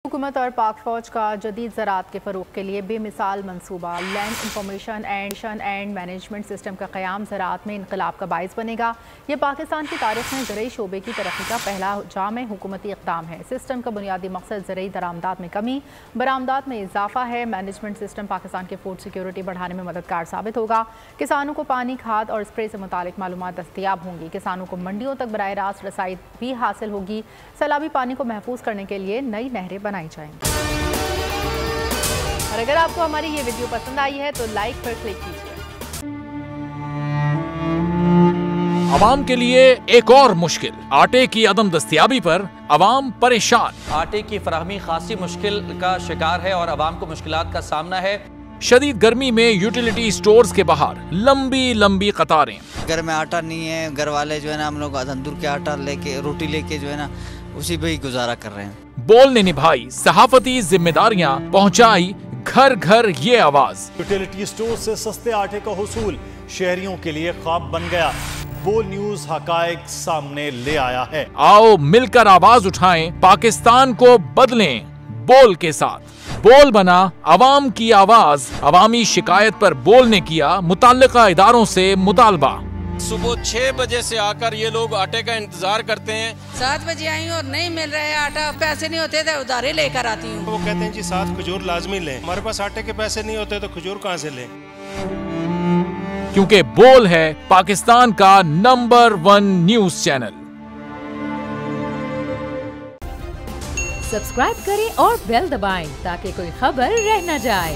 हुकूमत और पाक फौज का जदीद ज़राअत के फ़रोग़ के लिए बेमिसाल मनसूबा land information and management system का क़याम ज़राअत में इनकलाब का बाइस बनेगा। ये पाकिस्तान की तारीख़ में ज़रई शोबे की तरक्की का पहला जामे हुकूमती इक़दाम है। सिस्टम का बुनियादी मकसद ज़रई दरामदात में कमी, बरामदात में इजाफा है। मैनेजमेंट सिस्टम पाकिस्तान के फूड सिक्योरिटी बढ़ाने में मददगार साबित होगा। किसानों को पानी, खाद और स्प्रे से मुतालिक मालूमात दस्तयाब होंगी। किसानों को मंडियों तक बराह रास्त रसाई भी हासिल होगी। सैलाबी पानी को महफूज करने के लिए नई नहरें बनाई जाएंगी। और अगर आपको हमारी ये वीडियो पसंद आई है तो लाइक पर क्लिक कीजिए। अवाम के लिए एक और मुश्किल, आटे की अदम दस्तयाबी पर अवाम परेशान। आटे की फराहमी खासी मुश्किल का शिकार है और अवाम को मुश्किलात का सामना है। शदीद गर्मी में यूटिलिटी स्टोर्स के बाहर लंबी लंबी कतारें। घर में आटा नहीं है, घर वाले जो है ना हम लोग तंदूर के आटा लेके रोटी लेके जो है ना उसी पे ही गुजारा कर रहे हैं। बोल ने निभाई सहाफती जिम्मेदारियां, पहुंचाई घर घर ये आवाज। यूटिलिटी स्टोर से सस्ते आटे का हुसूल शहरियों के लिए ख्वाब बन गया। बोल न्यूज हकायक सामने ले आया है। आओ मिलकर आवाज उठाएं, पाकिस्तान को बदलें बोल के साथ। बोल बना अवाम की आवाज। अवामी शिकायत पर बोल ने किया मुताल्लिका इदारों से मुतालबा। सुबह 6 बजे से आकर ये लोग आटे का इंतजार करते हैं। 7 बजे आई हूँ और नहीं मिल रहा है आटा, पैसे नहीं होते थे उधारे लेकर आती हूँ। वो कहते हैं जी 7 खजूर लाजमी लें। हमारे पास आटे के पैसे नहीं होते तो खजूर कहाँ से लें? क्योंकि बोल है पाकिस्तान का नंबर 1 न्यूज चैनल। सब्सक्राइब करें और बेल दबाएं ताकि कोई खबर रह न जाए।